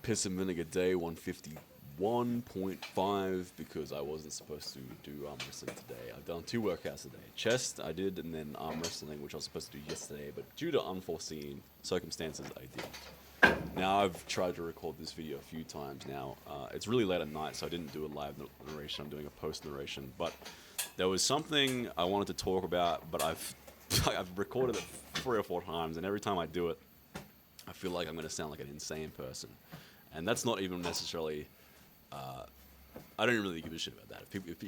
Piss and Vinegar Day 151.5 because I wasn't supposed to do arm wrestling today. I've done 2 workouts today. Chest I did, and then arm wrestling, which I was supposed to do yesterday, but due to unforeseen circumstances, I didn't. Now, I've tried to record this video a few times now. It's really late at night, so I didn't do a live narration. I'm doing a post narration, but there was something I wanted to talk about, but I've recorded it 3 or 4 times, and every time I do it, I feel like I'm going to sound like an insane person. And that's not even necessarily... I don't really give a shit about that. If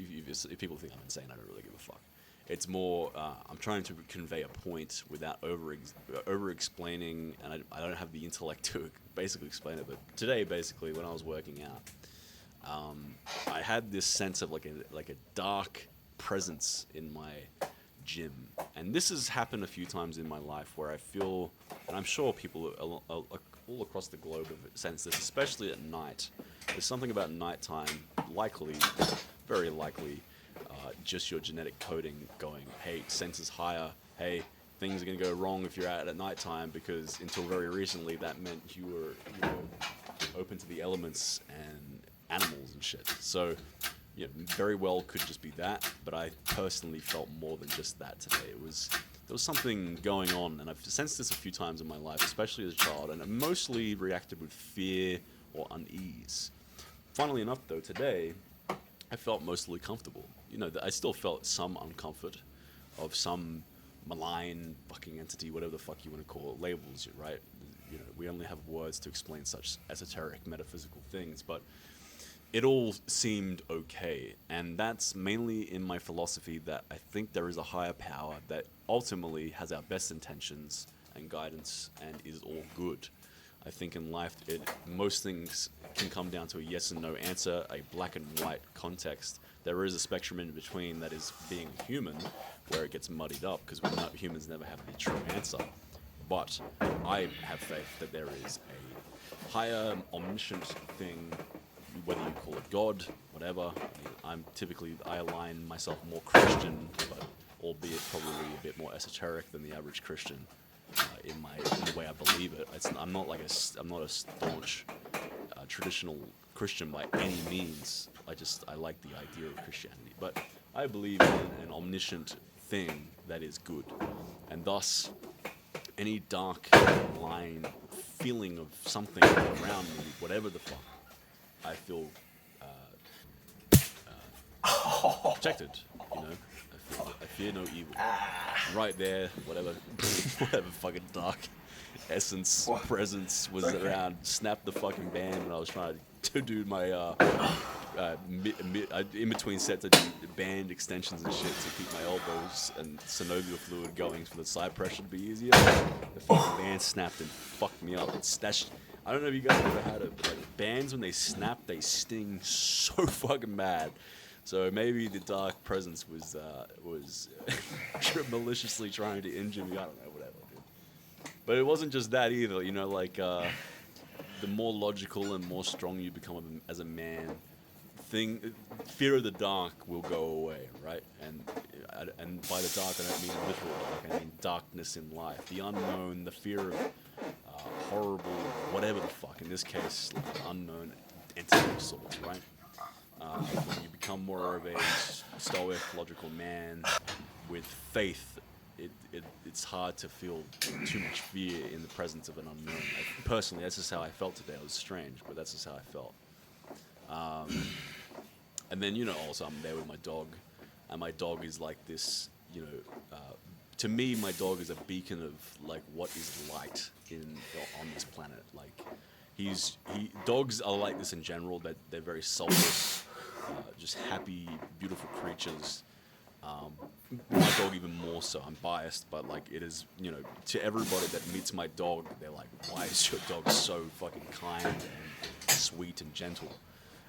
people think I'm insane, I don't really give a fuck. It's more, I'm trying to convey a point without over-explaining, and I don't have the intellect to basically explain it. But today, basically, when I was working out, I had this sense of like a dark presence in my gym. And this has happened a few times in my life where I feel, and I'm sure people all across the globe have sensed this, especially at night. There's something about nighttime, very likely, just your genetic coding going, hey, senses higher, hey, things are going to go wrong if you're out at nighttime, because until very recently that meant you were open to the elements and animals and shit. So, yeah, very well could just be that, but I personally felt more than just that today. There was something going on, and I've sensed this a few times in my life, especially as a child, and I mostly reacted with fear or unease. Funnily enough, though, today, I felt mostly comfortable. You know, I still felt some uncomfort of some malign fucking entity, whatever the fuck you want to call it, labels, right? You know, we only have words to explain such esoteric metaphysical things, but it all seemed okay. And that's mainly in my philosophy that I think there is a higher power that ultimately has our best intentions and guidance and is all good. I think in life, most things can come down to a yes and no answer, a black and white context. There is a spectrum in between that is being human, where it gets muddied up, because humans never have the true answer. But I have faith that there is a higher, omniscient thing, whether you call it God, whatever. I mean, I align myself more Christian, but albeit probably a bit more esoteric than the average Christian. In the way I believe it, I'm not a staunch traditional Christian by any means. I like the idea of Christianity, but I believe in an omniscient thing that is good, and thus any dark line feeling of something around me, whatever the fuck, I feel protected. You know, I fear no evil. Right there, whatever fucking dark essence, presence was around, snapped the fucking band when I was trying to do my, in between sets I do band extensions and shit to keep my elbows and synovial fluid going for the side pressure to be easier. The fucking band snapped and fucked me up. I don't know if you guys have ever had it, but like bands, when they snap, they sting so fucking bad. So maybe the dark presence was maliciously trying to injure me. I don't know, whatever, dude. But it wasn't just that either. You know, like the more logical and more strong you become as a man, fear of the dark will go away, right? And by the dark, I don't mean literal dark. I mean darkness in life, the unknown, the fear of horrible, whatever the fuck. In this case, like an unknown entity of sorts, right? When you become more of a stoic, logical man with faith, it's hard to feel too much fear in the presence of an unknown. Personally, that's just how I felt today. It was strange, but that's just how I felt. And then, you know, also I'm there with my dog, and my dog is like this, you know, to me, my dog is a beacon of like what is light on this planet. Like, dogs are like this in general. That they're very soulless, just happy, beautiful creatures. My dog even more so. I'm biased, but like it is, you know, to everybody that meets my dog, they're like, "Why is your dog so fucking kind and sweet and gentle?"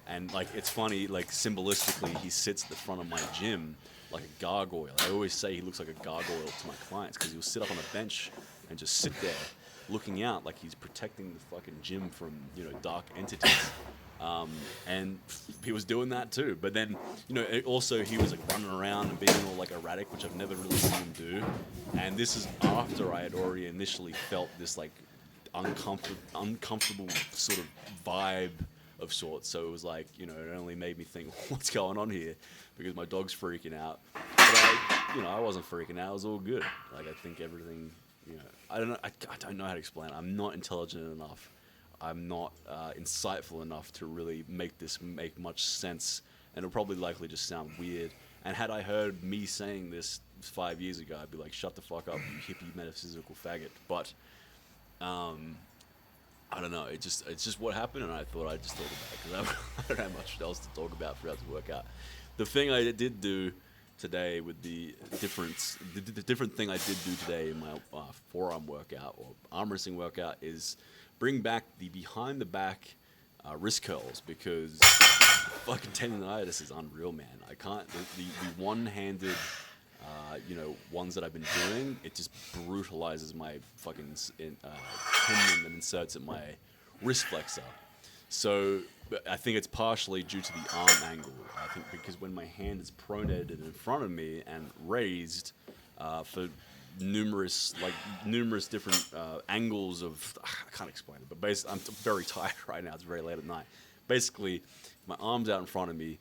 And like it's funny, like symbolistically, he sits at the front of my gym like a gargoyle. I always say he looks like a gargoyle to my clients because he'll sit up on a bench and just sit there looking out like he's protecting the fucking gym from, you know, dark entities. And he was doing that too. But then, you know, also he was like running around and being all like erratic, which I've never really seen him do. And this is after I had already initially felt this like uncomfortable sort of vibe of sorts. So it was like, you know, it only made me think, what's going on here? Because my dog's freaking out. But I wasn't freaking out. It was all good. Like, I think everything, you know, I don't know how to explain it. I'm not intelligent enough. I'm not insightful enough to really make this make much sense. And it'll probably likely just sound weird. And had I heard me saying this 5 years ago, I'd be like, shut the fuck up, you hippie metaphysical faggot. But I don't know. It's just what happened, and I thought I'd just talk about it because I don't have much else to talk about throughout the workout. The thing I did do today with the different thing I did do today in my forearm workout or arm wrestling workout is bring back the behind the back wrist curls, because fucking tendonitis is unreal, man. I can't, the one-handed, ones that I've been doing, it just brutalizes my fucking tendon that inserts at my wrist flexor. So I think it's partially due to the arm angle. I think because when my hand is pronated in front of me and raised for numerous different angles of, I can't explain it, but basically I'm very tired right now. It's very late at night. Basically, my arm's out in front of me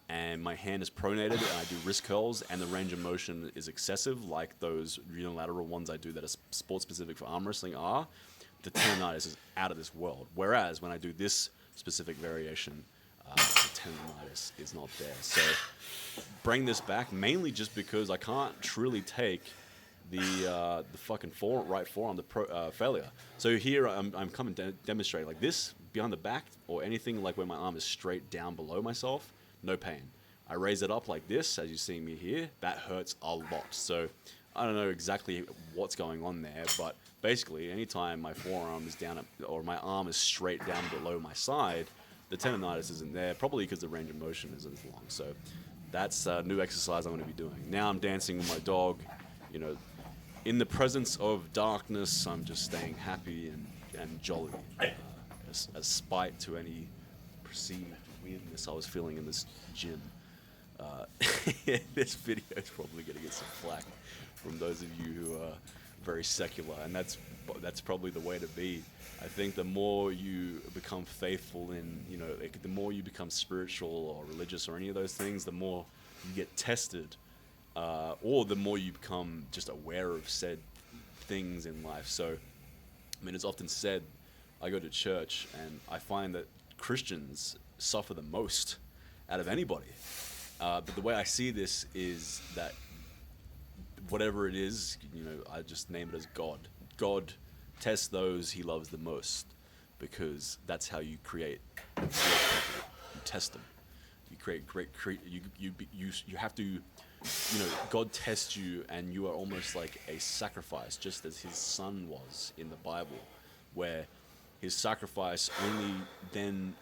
and my hand is pronated and I do wrist curls and the range of motion is excessive, like those unilateral ones I do that are sport specific for arm wrestling are. The tendonitis is out of this world. Whereas when I do this specific variation, the tendonitis is not there. So bring this back mainly just because I can't truly take the fucking right forearm, the failure. So here I'm coming to demonstrate like this behind the back or anything like where my arm is straight down below myself, no pain. I raise it up like this, as you see me here, that hurts a lot. So I don't know exactly what's going on there, but basically anytime my forearm is down or my arm is straight down below my side, the tendonitis isn't there, probably because the range of motion isn't as long. So that's a new exercise I'm going to be doing. Now I'm dancing with my dog, you know, in the presence of darkness, I'm just staying happy and jolly, as spite to any perceived weirdness I was feeling in this gym. This video is probably going to get some flack from those of you who are very secular, and that's probably the way to be. I think the more you become faithful in, you know, the more you become spiritual or religious or any of those things, the more you get tested. Or the more you become just aware of said things in life. So, I mean, it's often said, I go to church and I find that Christians suffer the most out of anybody. But the way I see this is that whatever it is, you know, I just name it as God. God tests those he loves the most, because that's how you create great people. You test them. You create you have to. You know, God tests you and you are almost like a sacrifice, just as his son was in the Bible, where his sacrifice only then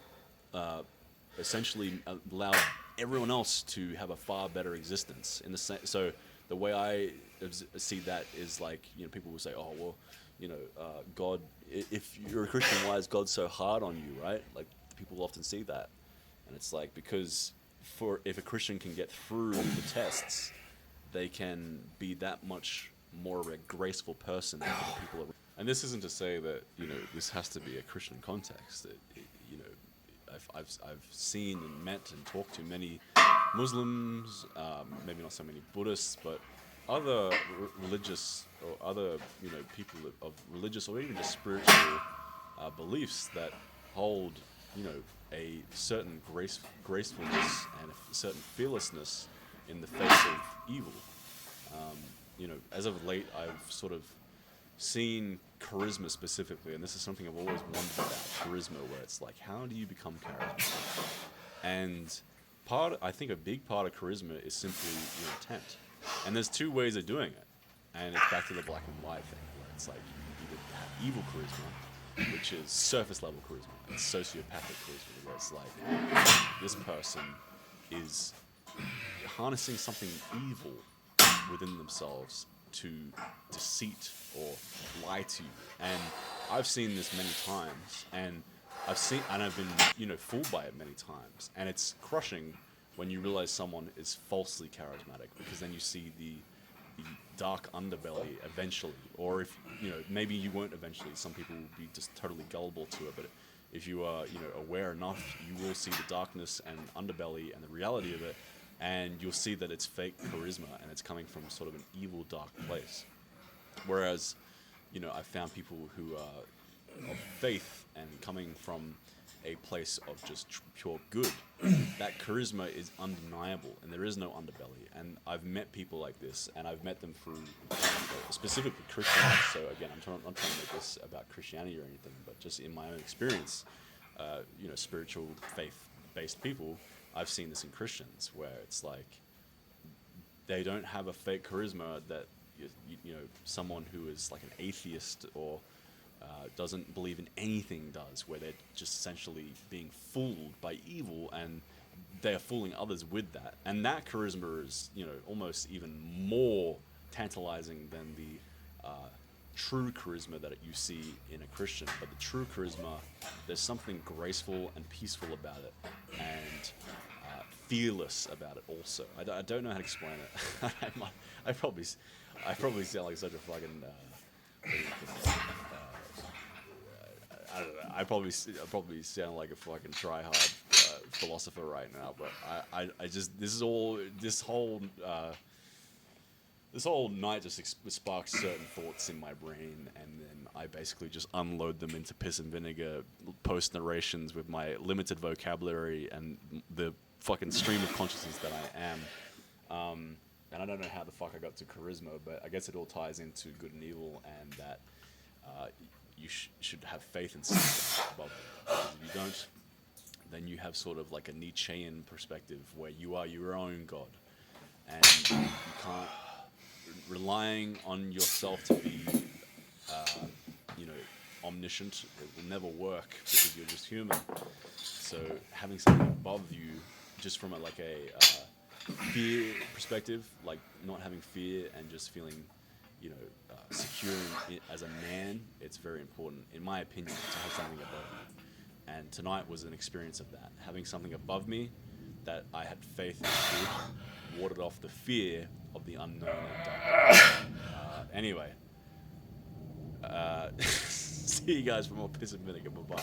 essentially allowed everyone else to have a far better existence. So the way I see that is like, you know, people will say, oh, well, you know, God, if you're a Christian, why is God so hard on you, right? Like, people often see that. And it's like, because if a Christian can get through the tests, they can be that much more of a graceful person for the people around. And this isn't to say that, you know, this has to be a Christian context. You know, I've seen and met and talked to many Muslims, maybe not so many Buddhists, but other religious or other, you know, people of religious or even just spiritual beliefs that hold, you know, a certain gracefulness and a certain fearlessness in the face of evil. You know, as of late, I've sort of seen charisma specifically, and this is something I've always wondered about, charisma, where it's like, how do you become charismatic? And I think a big part of charisma is simply your intent. And there's two ways of doing it. And it's back to the black and white thing, where it's like, you either have evil charisma, which is surface level charisma, and sociopathic charisma, where it's like, this person is harnessing something evil within themselves to deceit or lie to you. And I've seen this many times, and I've been, you know, fooled by it many times. And it's crushing when you realize someone is falsely charismatic, because then you see the dark underbelly eventually, or if maybe you won't eventually. Some people will be just totally gullible to it, but if you are aware enough, you will see the darkness and underbelly and the reality of it, and you'll see that it's fake charisma and it's coming from sort of an evil, dark place. Whereas I've found people who are of faith and coming from a place of just pure good, that charisma is undeniable and there is no underbelly. And I've met people like this, and I've met them through specifically Christianity. So again, not trying to make this about Christianity or anything, but just in my own experience, spiritual faith-based people, I've seen this in Christians where it's like they don't have a fake charisma that someone who is like an atheist or doesn't believe in anything does, where they're just essentially being fooled by evil and they're fooling others with that. And that charisma is, almost even more tantalizing than the true charisma that you see in a Christian. But the true charisma, there's something graceful and peaceful about it, and fearless about it also. I don't know how to explain it. I probably sound like such a fucking... I don't know. I probably sound like a fucking try-hard philosopher right now, but I just this whole night just sparked certain thoughts in my brain, and then I basically just unload them into piss and vinegar post narrations with my limited vocabulary and the fucking stream of consciousness that I am. And I don't know how the fuck I got to charisma, but I guess it all ties into good and evil, and that you should have faith in something above you. Because if you don't, then you have sort of like a Nietzschean perspective where you are your own god, and you can't relying on yourself to be, omniscient. It will never work because you're just human. So having something above you, just from a fear perspective, like not having fear and just feeling, secure as a man, it's very important, in my opinion, to have something above me. And tonight was an experience of that. Having something above me that I had faith in good, warded off the fear of the unknown and dark. Anyway, see you guys for more Piss and Vinegar. Bye-bye.